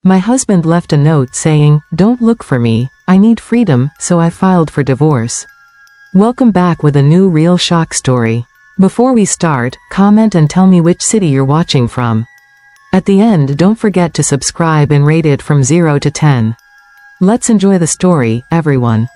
My husband left a note saying, "Don't look for me, I need freedom, so I filed for divorce." Welcome back with a new real shock story. Before we start, comment and tell me which city you're watching from. At the end, don't forget to subscribe and rate it from 0 to 10. Let's enjoy the story, everyone.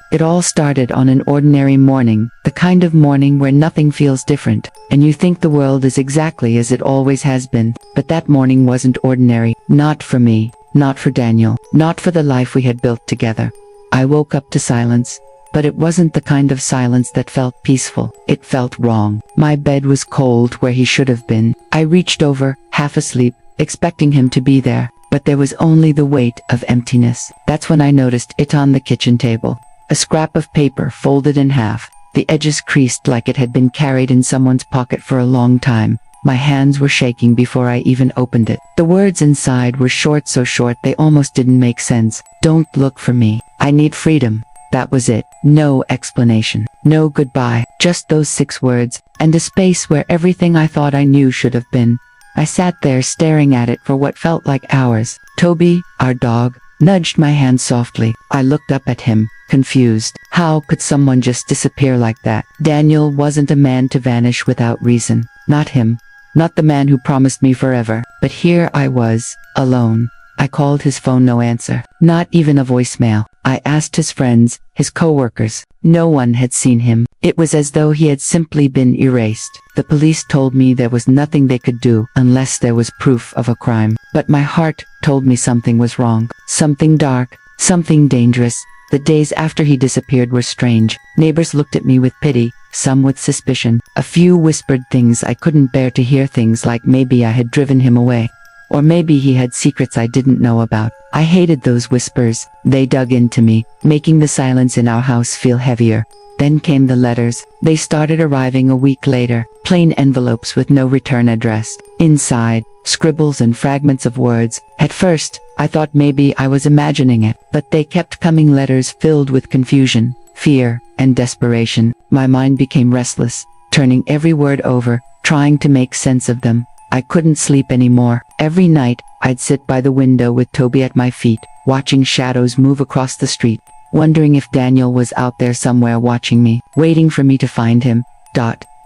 It all started on an ordinary morning, the kind of morning where nothing feels different, and you think the world is exactly as it always has been. But that morning wasn't ordinary, not for me, not for Daniel, not for the life we had built together. I woke up to silence, but it wasn't the kind of silence that felt peaceful. It felt wrong. My bed was cold where he should have been. I reached over, half asleep, expecting him to be there, but there was only the weight of emptiness. That's when I noticed it on the kitchen table. A scrap of paper folded in half, the edges creased like it had been carried in someone's pocket for a long time. My hands were shaking before I even opened it. The words inside were short, so short they almost didn't make sense. Don't look for me. I need freedom. That was it. No explanation. No goodbye. Just those 6 words, and a space where everything I thought I knew should have been. I sat there staring at it for what felt like hours. Toby, our dog, nudged my hand softly. I looked up at him, confused. How could someone just disappear like that? Daniel wasn't a man to vanish without reason. Not him. Not the man who promised me forever. But here I was, alone. I called his phone, no answer. Not even a voicemail. I asked his friends, his coworkers. No one had seen him. It was as though he had simply been erased. The police told me there was nothing they could do unless there was proof of a crime. But my heart told me something was wrong. Something dark. Something dangerous. The days after he disappeared were strange. Neighbors looked at me with pity, some with suspicion. A few whispered things I couldn't bear to hear, things like maybe I had driven him away. Or maybe he had secrets I didn't know about. I hated those whispers. They dug into me, making the silence in our house feel heavier. Then came the letters. They started arriving a week later, plain envelopes with no return address. Inside, scribbles and fragments of words. At first, I thought maybe I was imagining it, but they kept coming, letters filled with confusion, fear, and desperation. My mind became restless, turning every word over, trying to make sense of them. I couldn't sleep anymore. Every night, I'd sit by the window with Toby at my feet, watching shadows move across the street, wondering if Daniel was out there somewhere watching me, waiting for me to find him.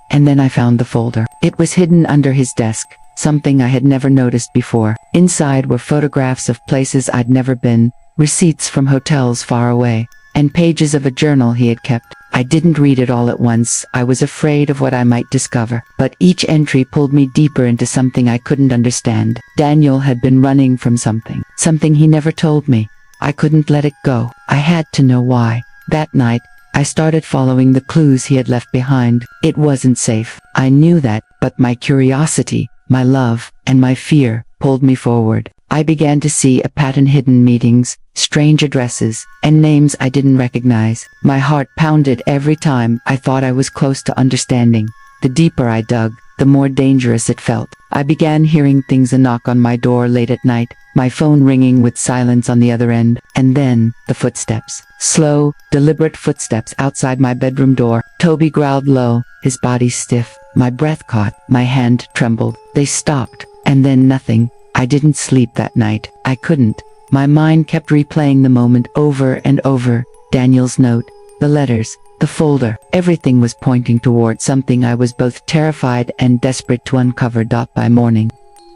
And then I found the folder. It was hidden under his desk, something I had never noticed before. Inside were photographs of places I'd never been, receipts from hotels far away, and pages of a journal he had kept. I didn't read it all at once. I was afraid of what I might discover. But each entry pulled me deeper into something I couldn't understand. Daniel had been running from something. Something he never told me. I couldn't let it go. I had to know why. That night, I started following the clues he had left behind. It wasn't safe. I knew that, but my curiosity, my love, and my fear pulled me forward. I began to see a pattern: hidden meetings, strange addresses, and names I didn't recognize. My heart pounded every time I thought I was close to understanding. The deeper I dug, the more dangerous it felt. I began hearing things: a knock on my door late at night, my phone ringing with silence on the other end, and then the footsteps. Slow, deliberate footsteps outside my bedroom door. Toby growled low, his body stiff. My breath caught, my hand trembled. They stopped, and then nothing. I didn't sleep that night. I couldn't. My mind kept replaying the moment over and over. Daniel's note, the letters, the folder. Everything was pointing toward something I was both terrified and desperate to uncover. By morning,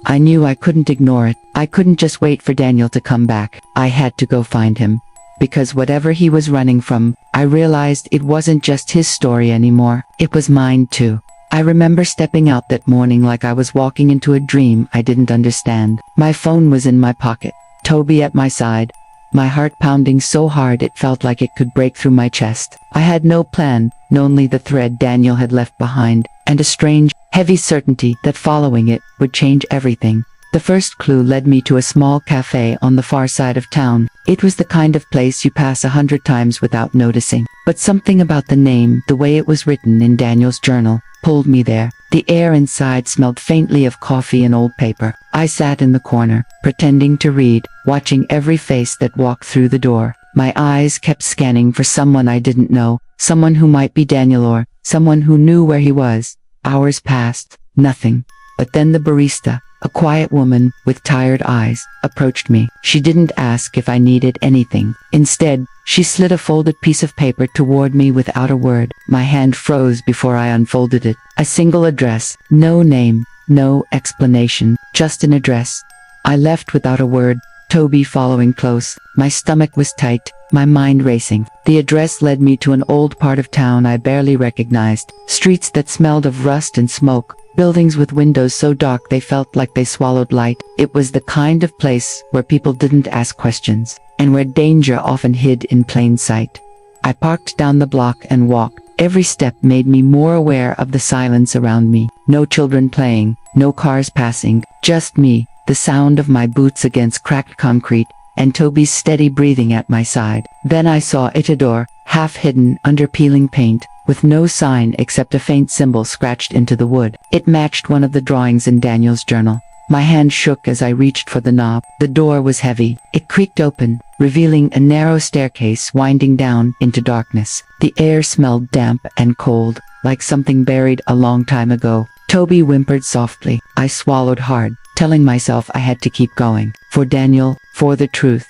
I knew I couldn't ignore it. I couldn't just wait for Daniel to come back. I had to go find him. Because whatever he was running from, I realized it wasn't just his story anymore. It was mine too. I remember stepping out that morning like I was walking into a dream I didn't understand. My phone was in my pocket, Toby at my side, my heart pounding so hard it felt like it could break through my chest. I had no plan, only the thread Daniel had left behind, and a strange, heavy certainty that following it would change everything. The first clue led me to a small cafe on the far side of town. It was the kind of place you pass 100 times without noticing. But something about the name, the way it was written in Daniel's journal, pulled me there. The air inside smelled faintly of coffee and old paper. I sat in the corner, pretending to read, watching every face that walked through the door. My eyes kept scanning for someone I didn't know, someone who might be Daniel or someone who knew where he was. Hours passed, nothing. But then the barista, A quiet woman, with tired eyes, approached me. She didn't ask if I needed anything. Instead, she slid a folded piece of paper toward me without a word. My hand froze before I unfolded it. A single address, no name, no explanation, just an address. I left without a word, Toby following close. My stomach was tight, my mind racing. The address led me to an old part of town I barely recognized. Streets that smelled of rust and smoke. Buildings with windows so dark they felt like they swallowed light. It was the kind of place where people didn't ask questions, and where danger often hid in plain sight. I parked down the block and walked. Every step made me more aware of the silence around me. No children playing, no cars passing, just me, the sound of my boots against cracked concrete, and Toby's steady breathing at my side. Then I saw Itador, half hidden under peeling paint, with no sign except a faint symbol scratched into the wood. It matched one of the drawings in Daniel's journal. My hand shook as I reached for the knob. The door was heavy. It creaked open, revealing a narrow staircase winding down into darkness. The air smelled damp and cold, like something buried a long time ago. Toby whimpered softly. I swallowed hard, telling myself I had to keep going. For Daniel, for the truth.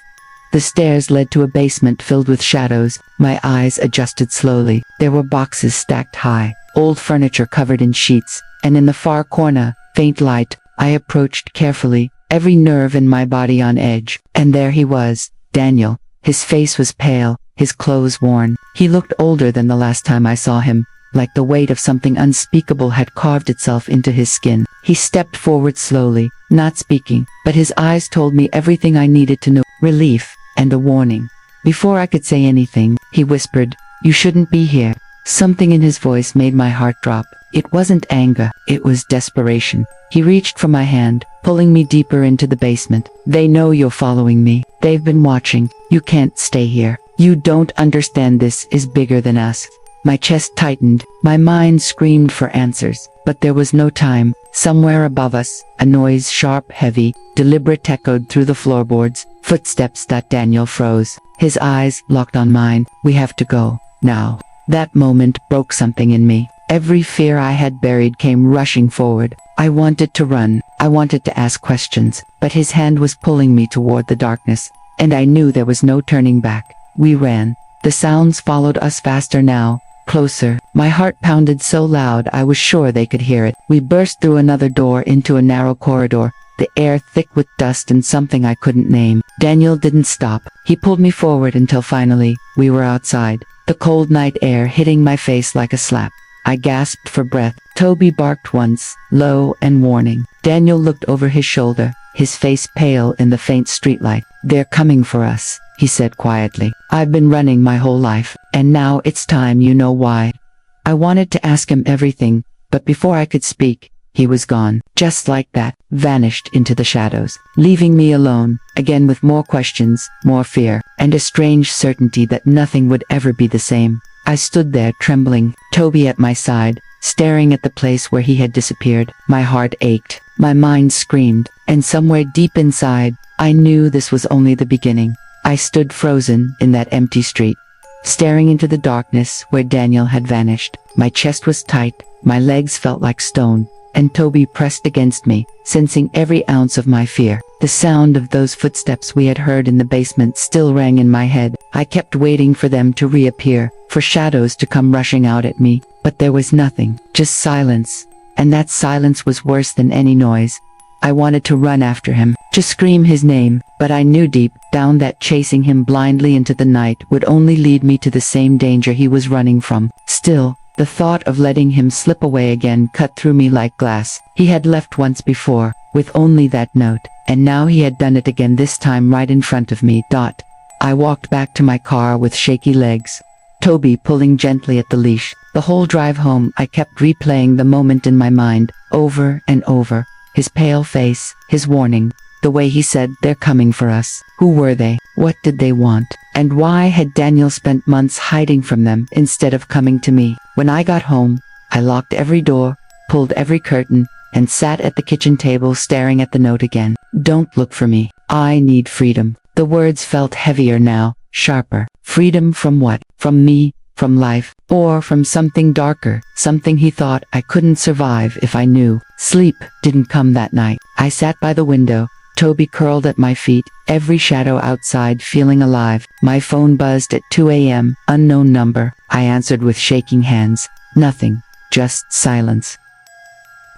The stairs led to a basement filled with shadows. My eyes adjusted slowly. There were boxes stacked high, old furniture covered in sheets, and in the far corner, faint light. I approached carefully, every nerve in my body on edge. And there he was, Daniel. His face was pale, his clothes worn. He looked older than the last time I saw him, like the weight of something unspeakable had carved itself into his skin. He stepped forward slowly, not speaking, but his eyes told me everything I needed to know. Relief, and a warning. Before I could say anything, he whispered, "You shouldn't be here." Something in his voice made my heart drop. It wasn't anger, it was desperation. He reached for my hand, pulling me deeper into the basement. "They know you're following me. They've been watching. You can't stay here. You don't understand, this is bigger than us." My chest tightened, my mind screamed for answers, but there was no time. Somewhere above us, a noise sharp, heavy, deliberate echoed through the floorboards. Footsteps. That Daniel froze. His eyes locked on mine. "We have to go, now." That moment broke something in me. Every fear I had buried came rushing forward. I wanted to run. I wanted to ask questions, but his hand was pulling me toward the darkness, and I knew there was no turning back. We ran. The sounds followed us faster now, closer. My heart pounded so loud I was sure they could hear it. We burst through another door into a narrow corridor, the air thick with dust and something I couldn't name. Daniel didn't stop. He pulled me forward until finally, we were outside. The cold night air hitting my face like a slap. I gasped for breath. Toby barked once, low and warning. Daniel looked over his shoulder, his face pale in the faint streetlight. "They're coming for us," he said quietly. "I've been running my whole life, and now it's time. You know why." I wanted to ask him everything, but before I could speak, he was gone. Just like that, vanished into the shadows, leaving me alone, again with more questions, more fear, and a strange certainty that nothing would ever be the same. I stood there trembling, Toby at my side, staring at the place where he had disappeared. My heart ached, my mind screamed, and somewhere deep inside, I knew this was only the beginning. I stood frozen in that empty street, staring into the darkness where Daniel had vanished. My chest was tight, my legs felt like stone, and Toby pressed against me, sensing every ounce of my fear. The sound of those footsteps we had heard in the basement still rang in my head. I kept waiting for them to reappear, for shadows to come rushing out at me, but there was nothing, just silence, and that silence was worse than any noise. I wanted to run after him, to scream his name, but I knew deep down that chasing him blindly into the night would only lead me to the same danger he was running from. Still, the thought of letting him slip away again cut through me like glass. He had left once before, with only that note, and now he had done it again, this time right in front of me. I walked back to my car with shaky legs, Toby pulling gently at the leash. The whole drive home I kept replaying the moment in my mind, over and over. His pale face, his warning, the way he said, "They're coming for us." Who were they? What did they want? And why had Daniel spent months hiding from them instead of coming to me? When I got home, I locked every door, pulled every curtain, and sat at the kitchen table staring at the note again. "Don't look for me. I need freedom." The words felt heavier now, sharper. Freedom from what? From me, from life, or from something darker, something he thought I couldn't survive if I knew. Sleep didn't come that night. I sat by the window, Toby curled at my feet, every shadow outside feeling alive. My phone buzzed at 2 a.m., unknown number. I answered with shaking hands. Nothing, just silence.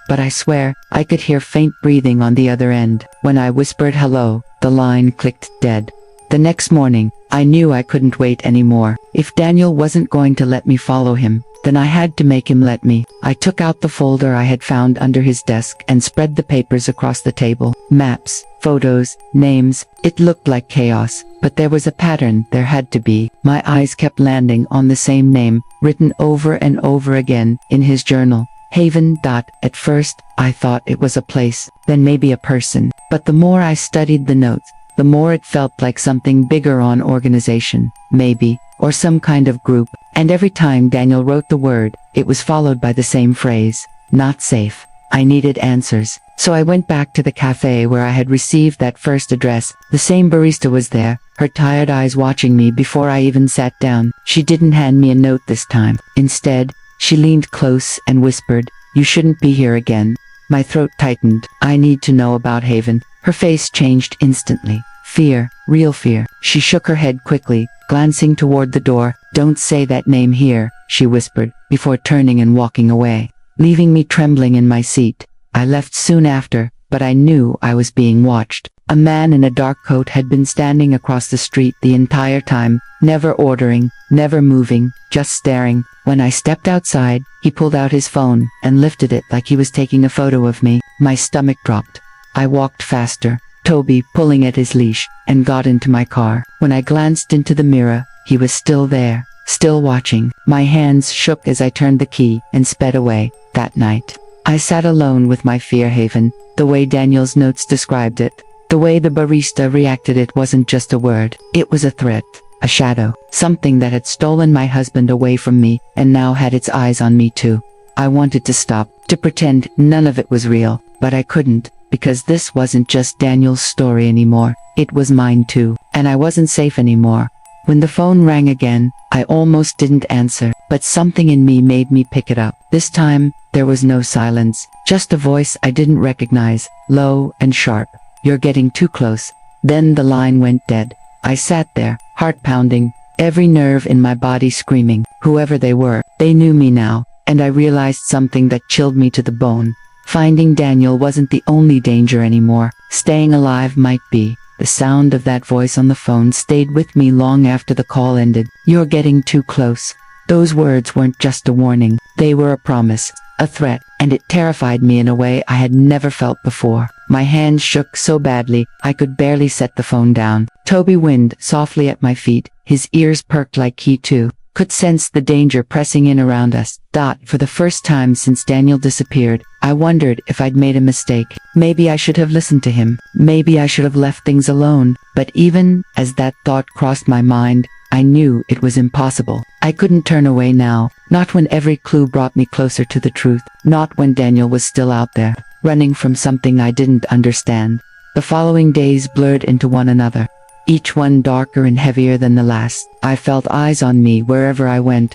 But I swear, I could hear faint breathing on the other end. When I whispered hello, the line clicked dead. The next morning, I knew I couldn't wait anymore. If Daniel wasn't going to let me follow him, then I had to make him let me. I took out the folder I had found under his desk and spread the papers across the table. Maps, photos, names. It looked like chaos, but there was a pattern, there had to be. My eyes kept landing on the same name, written over and over again, in his journal. Haven. At first, I thought it was a place, then maybe a person. But the more I studied the notes, the more it felt like something bigger, on organization, maybe, or some kind of group. And every time Daniel wrote the word, it was followed by the same phrase, not safe. I needed answers. So I went back to the cafe where I had received that first address. The same barista was there, her tired eyes watching me before I even sat down. She didn't hand me a note this time. Instead, she leaned close and whispered, "You shouldn't be here again." My throat tightened. I need to know about Haven. Her face changed instantly. Fear, real fear. She shook her head quickly, glancing toward the door. "Don't say that name here," she whispered, before turning and walking away, leaving me trembling in my seat. I left soon after, but I knew I was being watched. A man in a dark coat had been standing across the street the entire time, never ordering, never moving, just staring. When I stepped outside, he pulled out his phone and lifted it like he was taking a photo of me. My stomach dropped. I walked faster, Toby pulling at his leash, and got into my car. When I glanced into the mirror, he was still there, still watching. My hands shook as I turned the key and sped away. That night, I sat alone with my fear. Haven, the way Daniel's notes described it, the way the barista reacted, it wasn't just a word. It was a threat, a shadow, something that had stolen my husband away from me and now had its eyes on me too. I wanted to stop, to pretend none of it was real, but I couldn't, because this wasn't just Daniel's story anymore. It was mine too, and I wasn't safe anymore. When the phone rang again, I almost didn't answer, but something in me made me pick it up. This time, there was no silence, just a voice I didn't recognize, low and sharp. "You're getting too close." Then the line went dead. I sat there, heart pounding, every nerve in my body screaming. Whoever they were, they knew me now, and I realized something that chilled me to the bone. Finding Daniel wasn't the only danger anymore. Staying alive might be. The sound of that voice on the phone stayed with me long after the call ended. "You're getting too close." Those words weren't just a warning. They were a promise, a threat, and it terrified me in a way I had never felt before. My hands shook so badly, I could barely set the phone down. Toby whined softly at my feet, his ears perked like he too could sense the danger pressing in around us. For the first time since Daniel disappeared, I wondered if I'd made a mistake. Maybe I should have listened to him. Maybe I should have left things alone. But even as that thought crossed my mind, I knew it was impossible. I couldn't turn away now, not when every clue brought me closer to the truth, not when Daniel was still out there, running from something I didn't understand. The following days blurred into one another, each one darker and heavier than the last. I felt eyes on me wherever I went,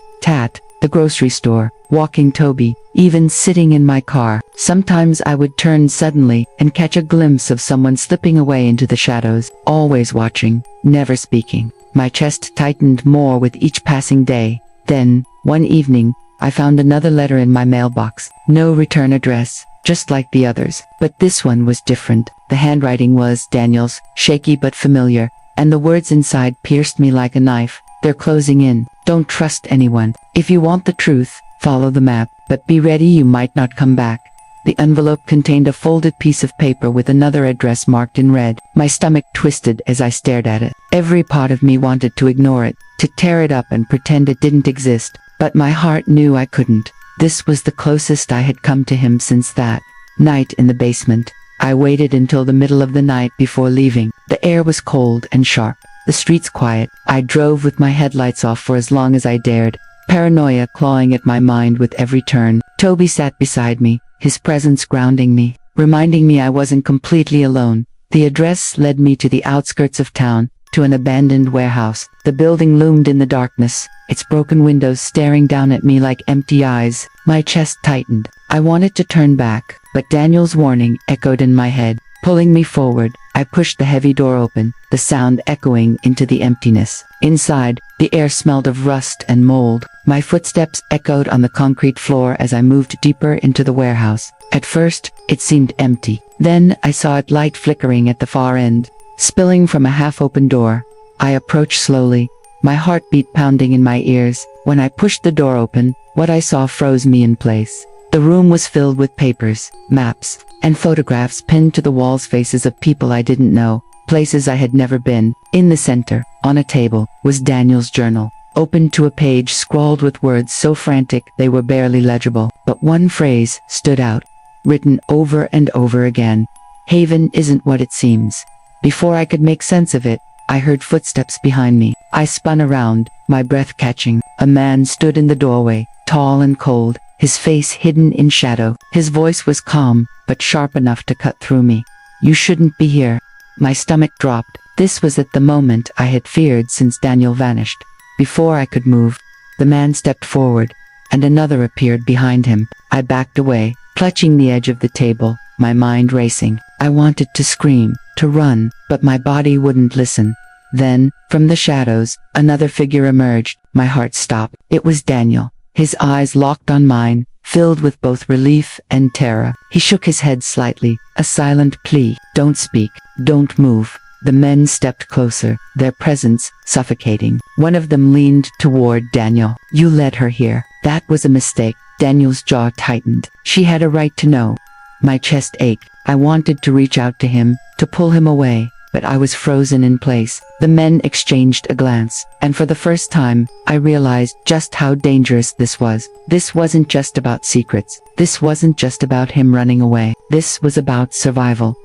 the grocery store, walking Toby, even sitting in my car. Sometimes I would turn suddenly and catch a glimpse of someone slipping away into the shadows, always watching, never speaking. My chest tightened more with each passing day. Then, one evening, I found another letter in my mailbox. No return address, just like the others. But this one was different. The handwriting was Daniel's, shaky but familiar, and the words inside pierced me like a knife. "They're closing in. Don't trust anyone. If you want the truth, follow the map, but be ready, you might not come back." The envelope contained a folded piece of paper with another address marked in red. My stomach twisted as I stared at it. Every part of me wanted to ignore it, to tear it up and pretend it didn't exist, but my heart knew I couldn't. This was the closest I had come to him since that night in the basement. I waited until the middle of the night before leaving. The air was cold and sharp, the streets quiet. I drove with my headlights off for as long as I dared, paranoia clawing at my mind with every turn. Toby sat beside me, his presence grounding me, reminding me I wasn't completely alone. The address led me to the outskirts of town, to an abandoned warehouse. The building loomed in the darkness, its broken windows staring down at me like empty eyes. My chest tightened. I wanted to turn back, but Daniel's warning echoed in my head, pulling me forward. I pushed the heavy door open, the sound echoing into the emptiness. Inside, the air smelled of rust and mold. My footsteps echoed on the concrete floor as I moved deeper into the warehouse. At first, it seemed empty. Then I saw a light flickering at the far end, spilling from a half-open door. I approached slowly, my heartbeat pounding in my ears. When I pushed the door open, what I saw froze me in place. The room was filled with papers, maps, and photographs pinned to the walls, faces of people I didn't know, places I had never been. In the center, on a table, was Daniel's journal, open to a page scrawled with words so frantic they were barely legible. But one phrase stood out, written over and over again. Haven isn't what it seems. Before I could make sense of it, I heard footsteps behind me. I spun around, my breath catching. A man stood in the doorway, tall and cold, his face hidden in shadow. His voice was calm, but sharp enough to cut through me. "You shouldn't be here." My stomach dropped. This was at the moment I had feared since Daniel vanished. Before I could move, the man stepped forward, and another appeared behind him. I backed away, clutching the edge of the table, my mind racing. I wanted to scream, to run, but my body wouldn't listen. Then, from the shadows, another figure emerged. My heart stopped. It was Daniel. His eyes locked on mine, filled with both relief and terror. He shook his head slightly, a silent plea. "Don't speak, don't move." The men stepped closer, their presence suffocating. One of them leaned toward Daniel. "You led her here." That was a mistake. Daniel's jaw tightened. She had a right to know. My chest ached. I wanted to reach out to him, to pull him away, but I was frozen in place. The men exchanged a glance, and for the first time, I realized just how dangerous this was. This wasn't just about secrets. This wasn't just about him running away. This was about survival.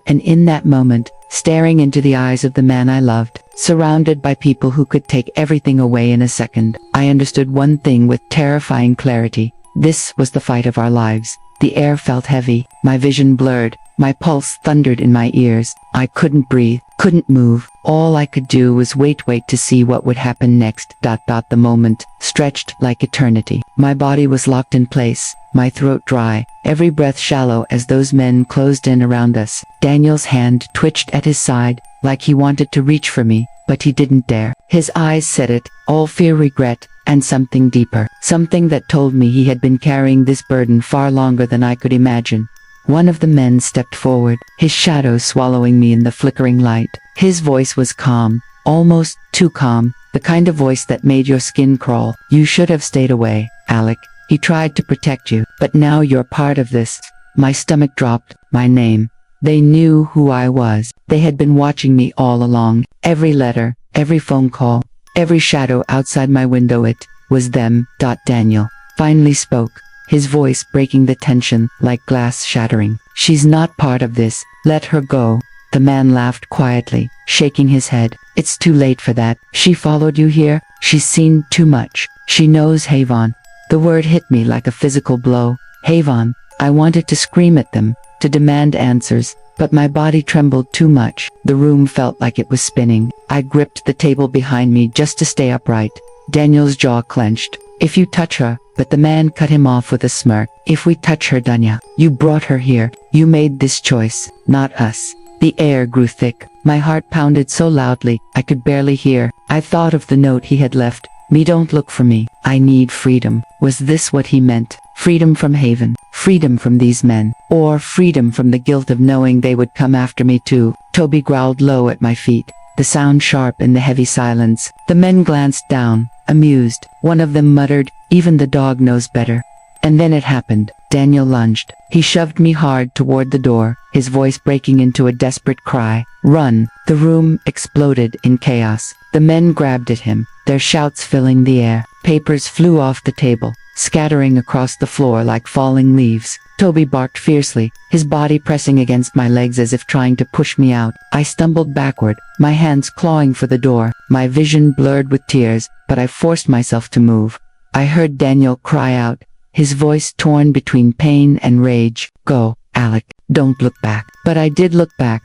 And in that moment, staring into the eyes of the man I loved, surrounded by people who could take everything away in a second, I understood one thing with terrifying clarity. This was the fight of our lives. The air felt heavy, my vision blurred, my pulse thundered in my ears. I couldn't breathe, couldn't move. All I could do was wait to see what would happen next. The moment stretched like eternity. My body was locked in place, my throat dry, every breath shallow as those men closed in around us. Daniel's hand twitched at his side, like he wanted to reach for me, but he didn't dare. His eyes said it, all fear, regret, and something deeper. Something that told me he had been carrying this burden far longer than I could imagine. One of the men stepped forward, his shadow swallowing me in the flickering light. His voice was calm, almost too calm, the kind of voice that made your skin crawl. "You should have stayed away, Alec. He tried to protect you, but now you're part of this." My stomach dropped. My name. They knew who I was. They had been watching me all along. Every letter, every phone call, every shadow outside my window, it was them. Daniel finally spoke, his voice breaking the tension like glass shattering. "She's not part of this. Let her go." The man laughed quietly, shaking his head. "It's too late for that. She followed you here. She's seen too much. She knows Haven." The word hit me like a physical blow. Haven. I wanted to scream at them, to demand answers, but my body trembled too much. The room felt like it was spinning. I gripped the table behind me just to stay upright. Daniel's jaw clenched. "If you touch her," but the man cut him off with a smirk. "If we touch her, Danya, you brought her here. You made this choice, not us." The air grew thick. My heart pounded so loudly, I could barely hear. I thought of the note he had left. "Me, don't look for me. I need freedom." Was this what he meant? Freedom from Haven, freedom from these men, or freedom from the guilt of knowing they would come after me too? Toby growled low at my feet, the sound sharp in the heavy silence. The men glanced down, amused. One of them muttered, "Even the dog knows better." And then it happened. Daniel lunged. He shoved me hard toward the door, his voice breaking into a desperate cry. "Run!" The room exploded in chaos. The men grabbed at him, their shouts filling the air. Papers flew off the table, scattering across the floor like falling leaves. Toby barked fiercely, his body pressing against my legs as if trying to push me out. I stumbled backward, my hands clawing for the door, my vision blurred with tears, but I forced myself to move. I heard Daniel cry out, his voice torn between pain and rage. "Go, Alec, don't look back." But I did look back.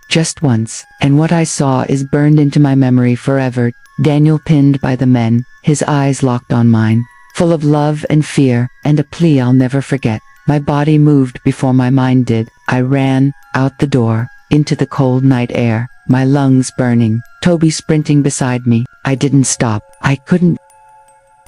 Just once. And what I saw is burned into my memory forever. Daniel pinned by the men, his eyes locked on mine, full of love and fear, and a plea I'll never forget. My body moved before my mind did. I ran, out the door, into the cold night air, my lungs burning, Toby sprinting beside me. I didn't stop. I couldn't.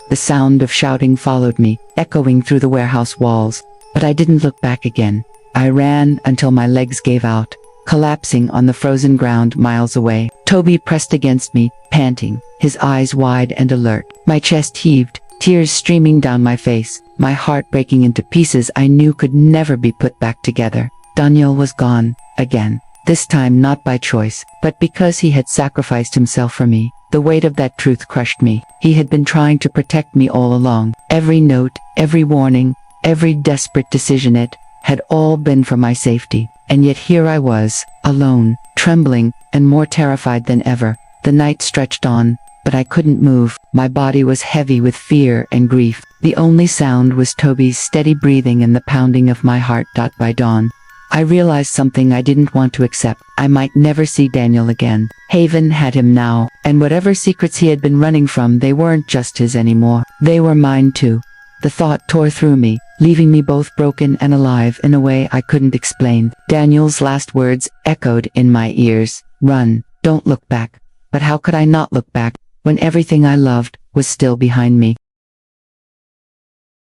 The sound of shouting followed me, echoing through the warehouse walls, but I didn't look back again. I ran until my legs gave out, collapsing on the frozen ground miles away. Toby pressed against me, panting, his eyes wide and alert. My chest heaved, tears streaming down my face, my heart breaking into pieces I knew could never be put back together. Daniel was gone, again. This time not by choice, but because he had sacrificed himself for me. The weight of that truth crushed me. He had been trying to protect me all along. Every note, every warning, every desperate decision, it had all been for my safety. And yet here I was, alone, trembling, and more terrified than ever. The night stretched on, but I couldn't move. My body was heavy with fear and grief. The only sound was Toby's steady breathing and the pounding of my heart. By dawn, I realized something I didn't want to accept. I might never see Daniel again. Haven had him now, and whatever secrets he had been running from, they weren't just his anymore. They were mine too. The thought tore through me, leaving me both broken and alive in a way I couldn't explain. Daniel's last words echoed in my ears. Run, don't look back. But how could I not look back, when everything I loved was still behind me?